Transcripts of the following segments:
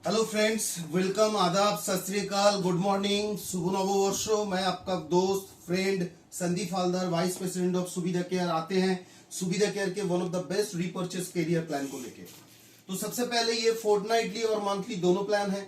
Hello friends, welcome, आदाब, सत श्री अकाल, गुड मॉर्निंग, शुभ नववर्ष। मैं आपका दोस्त friend Sandeep Haldar, vice president of Suvidha care, आते हैं सुविधा केयर के one of the best repurchase career plan को लेके। तो सबसे पहले ये फोर्टनाइटली और मंथली दोनों प्लान है।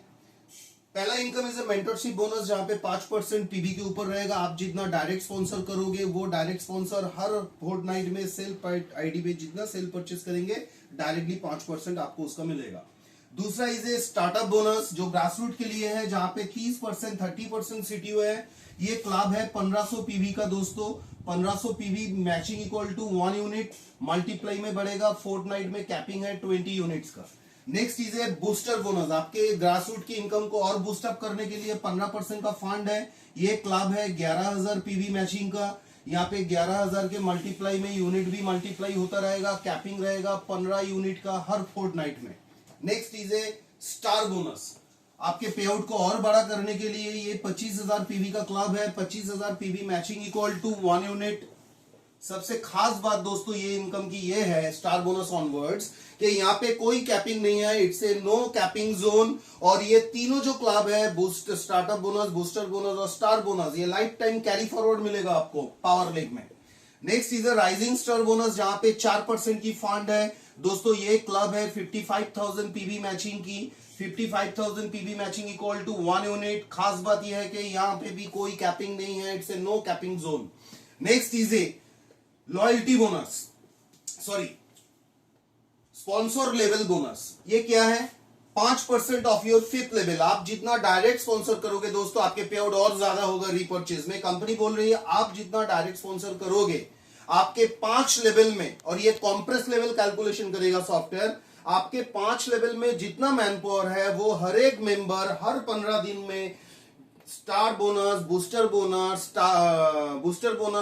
पहला income is a mentorship bonus, जहां पे 5% पीबी के ऊपर रहेगा। आप जितना डायरेक्ट स्पॉन्सर करोगे, वो डायरेक्ट स्पॉन्सर हर फोर्टनाइट में सेल्फ आईडी पे जितना सेल परचेस करेंगे, डायरेक्टली 5% आपको उसका मिलेगा। दूसरा इज ए स्टार्टअप बोनस, जो ग्रास रूट के लिए है, जहां पे 30%, 30% सीटीओ है। ये क्लब है 1500 पीवी का दोस्तों। 1500 PV matching equal to 1 unit, multiply में बढ़ेगा। फोर्टनाइट में कैपिंग है 20 यूनिट्स का। Next is a booster bonus, आपके ग्रास रूट की इनकम को और बूस्ट अप करने के लिए 15% का फंड है। ये क्लब है 11,000 पीवी मैचिंग का। यहाँ पे 11,000 के मल्टीप्लाई में यूनिट भी मल्टीप्लाई होता रहेगा। कैपिंग रहेगा 15 यूनिट का हर फोर्टनाइट में। Next is A star bonus, आपके पे आउट को और बड़ा करने के लिए ये 25,000 पीवी का क्लब है। 25,000 PV matching equal to 1 unit. सबसे खास बात दोस्तों ये इनकम की ये है, स्टार बोनस ऑनवर्ड्स, कि यहाँ पे कोई कैपिंग नहीं है। It's a no capping zone. और ये तीनों जो क्लब है, boost, startup bonus, booster bonus और स्टार बोनस, ये लाइफ टाइम कैरी फॉरवर्ड मिलेगा आपको पावर लेग में। Next is a rising star bonus, जहां पे 4% की फंड है दोस्तों। ये क्लब है 55,000 पीवी मैचिंग की। 55,000 PV matching equal to 1 unit. खास बात यह है कि यहाँ पे भी कोई कैपिंग नहीं है। It's a no capping zone. Next is a loyalty bonus, sorry sponsor level bonus. ये क्या है? 5% ऑफ योर फिफ्थ लेवल। आप जितना डायरेक्ट स्पॉन्सर करोगे दोस्तों, आपके पे आउट और ज्यादा होगा रीपर्चेज में। कंपनी बोल रही है आप जितना डायरेक्ट स्पॉन्सर करोगे, आपके 5 लेवल में, और ये कॉम्प्रेस लेवल कैलकुलेशन करेगा सॉफ्टवेयर, आपके 5 लेवल में जितना मैन पावर है, वो हर एक मेंबर हर 15 दिन में star bonus, booster bonus,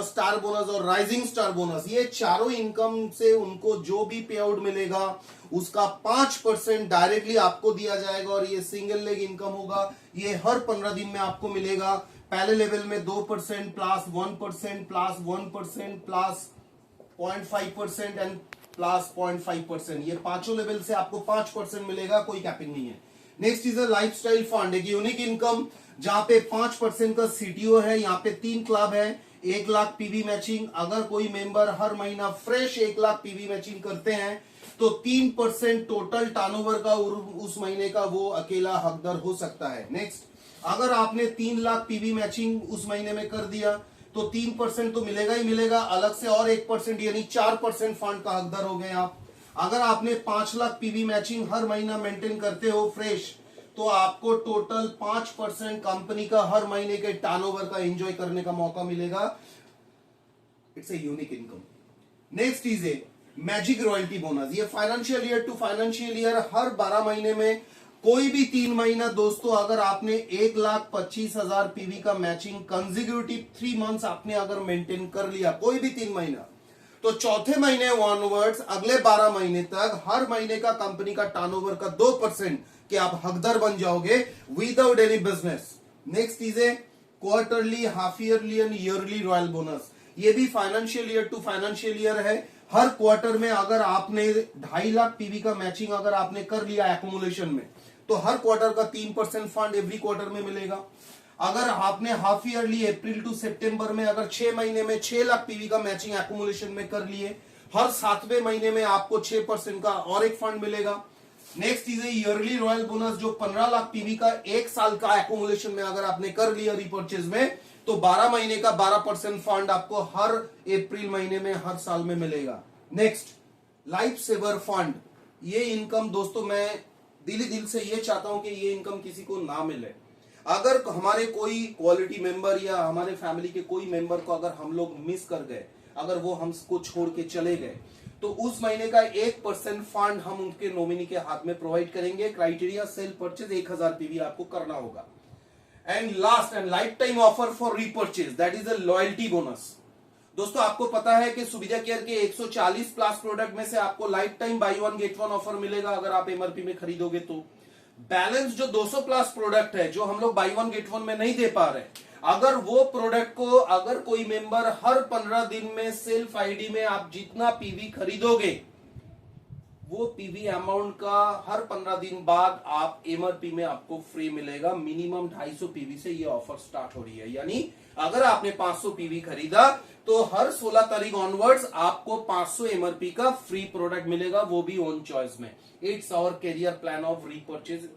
star bonus और राइजिंग स्टार बोनस, ये चारों इनकम से उनको जो भी पे आउट मिलेगा उसका 5% डायरेक्टली आपको दिया जाएगा। और ये सिंगल लेग इनकम होगा। ये हर 15 दिन में आपको मिलेगा। पहले लेवल में 2% plus 1% plus 1% plus 0.5% and plus 0.5%, ये पांचों लेवल से आपको 5% मिलेगा। कोई कैपिंग नहीं है। Next is a lifestyle fund, एक यूनिक इनकम, जहां पे 5% का सीटीओ है। यहाँ पे 3 क्लब है। 1 लाख पीवी मैचिंग। अगर कोई मेंबर हर महीना फ्रेश 1 लाख पीवी मैचिंग करते हैं तो 3% टोटल टर्नओवर का उस महीने का वो अकेला हकदार हो सकता है। नेक्स्ट, अगर आपने 3 लाख पीवी मैचिंग उस महीने में कर दिया तो 3% तो मिलेगा ही मिलेगा, अलग से और 1% यानी 4% फंड का हकदार हो गए आप। अगर आपने 5 लाख पीवी मैचिंग हर महीना मेंटेन करते हो फ्रेश, तो आपको टोटल 5% कंपनी का हर महीने के टर्नओवर का एंजॉय करने का मौका मिलेगा। It's a unique income. Next is a magic royalty bonus. ये financial year to financial year हर 12 महीने में कोई भी 3 महीना दोस्तों, अगर आपने 1,25,000 पीवी का मैचिंग कंसेक्यूटिव 3 मंथ्स आपने अगर मेंटेन कर लिया, कोई भी 3 महीना, तो चौथे महीने ऑनवर्ड्स अगले 12 महीने तक हर महीने का कंपनी का टर्नओवर का 2% के आप हकदार बन जाओगे without any business. Next is a quarterly, half yearly and yearly royal bonus. ये भी financial year to financial year है। हर क्वार्टर में अगर आपने 2.5 लाख पीवी का मैचिंग अगर आपने कर लिया एक्युमुलेशन में, तो हर क्वार्टर का 3% फंड एवरी क्वार्टर में मिलेगा। अगर आपने हाफ ईयरली अप्रैल टू सितंबर में अगर 6 महीने में 6 लाख पीवी का मैचिंग एक्युमुलेशन में कर लिए, हर 7वें महीने में आपको 6% का और एक फंड मिलेगा। Next is yearly royal bonus, जो 15 लाख पीवी का 1 साल का एक्युमुलेशन में अगर आपने कर लिया रीपर्चेज में, तो 12 महीने का 12% फंड आपको हर अप्रैल महीने में हर साल में मिलेगा। Next, life saver fund. ये इनकम दोस्तों मैं दिल से ये चाहता हूं कि ये इनकम किसी को ना मिले। अगर हमारे कोई क्वालिटी मेंबर या हमारे फैमिली के कोई मेंबर को अगर हम लोग मिस कर गए, अगर वो हमको छोड़ के चले गए, तो उस महीने का 1% फंड हम उनके नॉमिनी के हाथ में प्रोवाइड करेंगे। क्राइटेरिया सेल परचेज 1,000 पीवी आपको करना होगा। And last and life time offer for repurchase, that is a loyalty bonus. दोस्तों आपको पता है कि सुविधा केयर के 140 प्लस प्रोडक्ट में से आपको lifetime buy 1 get 1 offer मिलेगा अगर आप एमआरपी में खरीदोगे तो। बैलेंस जो 200 प्लस प्रोडक्ट है जो हम लोग बाई 1 गेट 1 में नहीं दे पा रहे, अगर वो प्रोडक्ट को अगर कोई मेंबर हर 15 दिन में सेल्फ आईडी में आप जितना पीवी खरीदोगे वो पीवी अमाउंट का हर 15 दिन बाद आप एमआरपी में आपको फ्री मिलेगा। मिनिमम 250 पीवी से ये ऑफर स्टार्ट हो रही है, यानी अगर आपने 500 पीवी खरीदा तो हर 16 तारीख ऑनवर्ड्स आपको 500 एमआरपी का फ्री प्रोडक्ट मिलेगा, वो भी ओन चॉइस में। It's our career plan of repurchase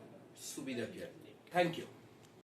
सुविधा। Thank you.